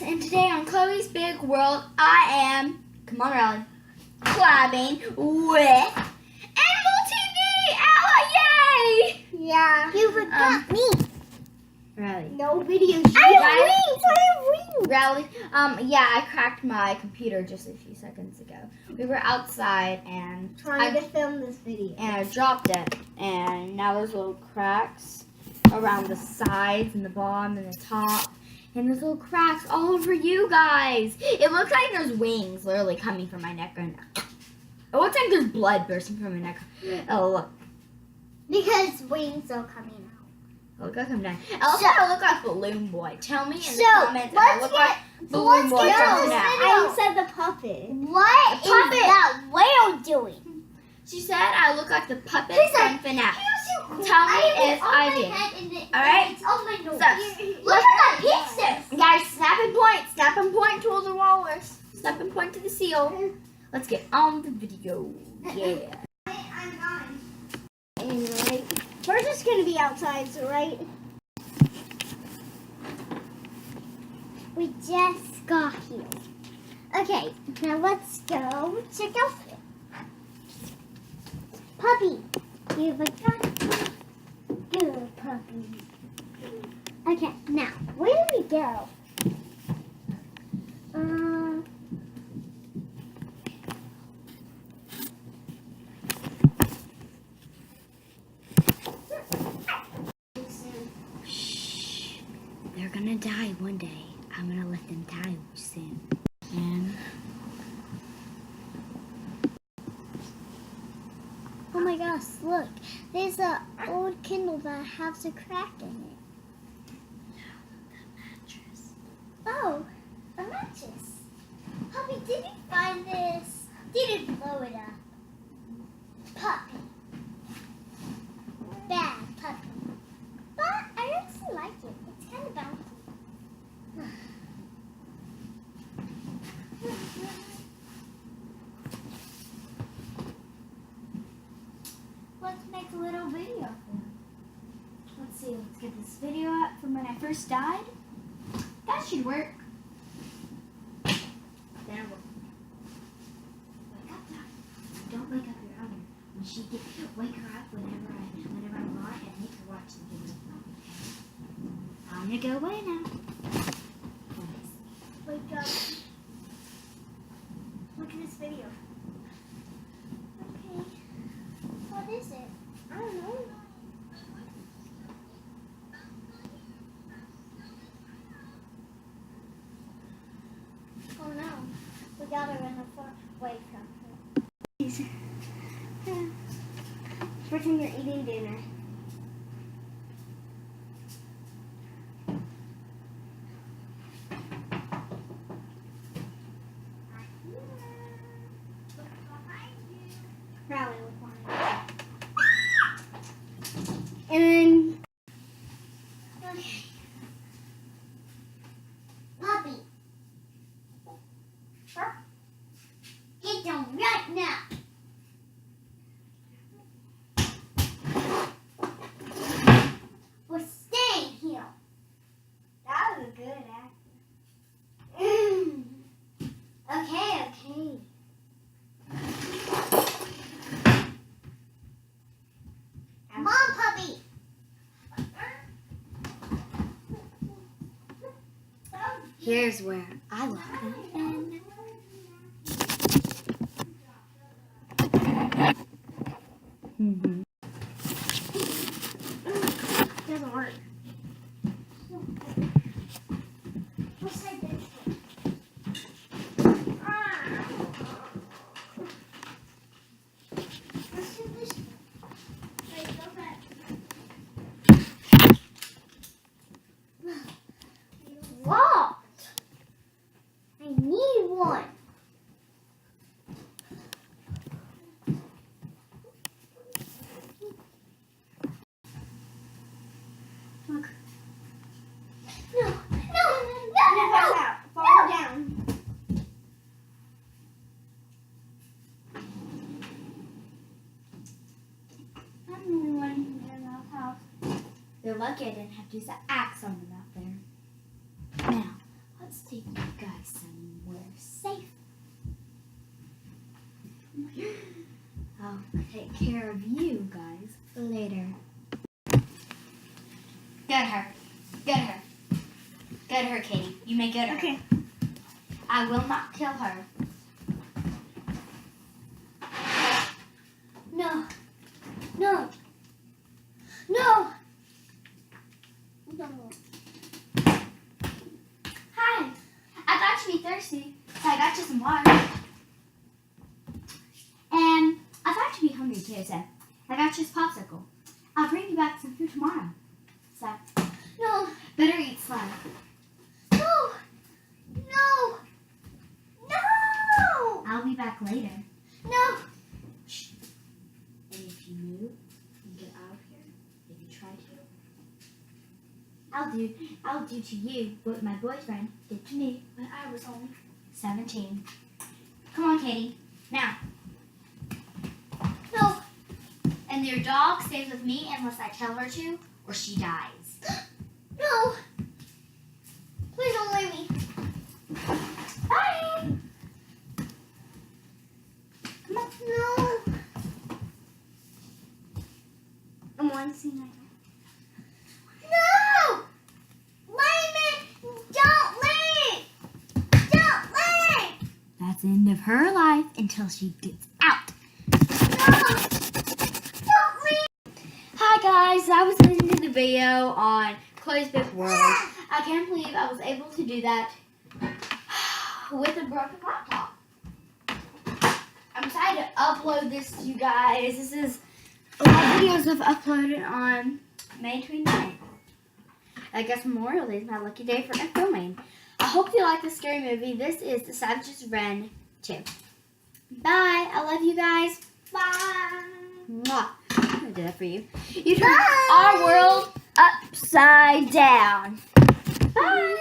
and today on Chloe's Big World, I am, come on Riley, collabing with Animal TV! Alot, yay! Yeah. You forgot me. Riley. No videos. I have wings. Riley, yeah, I cracked my computer just a few seconds ago. We were outside and Trying to film this video. and I dropped it, and now there's little cracks around the sides and the bottom and the top. And there's little cracks all over you guys. It looks like there's wings literally coming from my neck right now. It looks like there's blood bursting from my neck. Oh, look. Because wings are coming out. Look, I come down. I also look like Balloon Boy. Tell me in the comments if I look like Balloon let's Boy get from this FNAF. I said the puppet. What is that whale doing? She said I look like the puppet from FNAF. Tell me if I do. Alright? So, look at that pizza. Guys, snap and point. Snap and point to the walrus. Snap and point to the seal. Let's get on the video. Yeah. Anyway, we're just going to be outside, so right? We just got here. Okay, now let's go check out Puppy. You forgot. Good puppy. Okay, now, where do we go? Shh. They're gonna die one day. I'm gonna let them die soon. And Oh my gosh, look. There's an old Kindle that has a crack in it. Oh, a mattress. Puppy, did you find this? Did you blow it up? Puppy. Bad puppy. But I actually like it. It's kind of bouncy. Let's make a little video. let's see. Let's get this video up from when I first died. That should work. There we Wake up, Dad. Don't wake up your other. When she wake her up whenever I'm gone and make her watch the video. I'm gonna go away now. Wake up. Look at this video. Okay. What is it? I don't know. Oh no. We got her in the front. Wake up. Pretend you're eating dinner. Rally with one. And then, okay. Puppy. Get down right now. We're staying here. That was a good acting. Okay. Come on, puppy. Here's where I love them. Mm-hmm. Doesn't work. What's that good for? Let's do this. Wait, go back. What? I need one. Look. No. Fall down. I'm the only one in the house. They're lucky I didn't have to use the axe on them out there. Now, let's take you guys somewhere safe. I'll take care of you guys later. Get her. Get her. Get her, Katie. You may get her. Okay. I will not kill her. No. No. No. No. Hi. I thought you'd be thirsty, so I got you some water. And I thought you'd be hungry too, so I got you this popsicle. I'll bring you back some food tomorrow. So, No. better eat slow. No. No. No. I'll be back later. No. Shh. And if you move and get out of here, if you try to, I'll do to you what my boyfriend did to me when I was only 17. Come on, Katie. Now. No. And your dog stays with me unless I tell her to, or she dies. No. Please don't leave me. Bye. Come on. No. I'm one scene right No. Leave me. Don't leave. Don't leave. now. That's the end of her life until she gets out. No. Don't leave. Hi guys, I was listening to the video on Chloe's Big World. I can't believe I was able to do that with a broken laptop. I'm excited to upload this to you guys. This is a lot of videos I've uploaded on May 29th. I guess Memorial Day is my lucky day for filming. I hope you like this scary movie. This is The Savage's Ren 2. Bye. I love you guys. Bye. Mwah. I'm gonna do that for you. You turn Bye. our world upside down. Bye.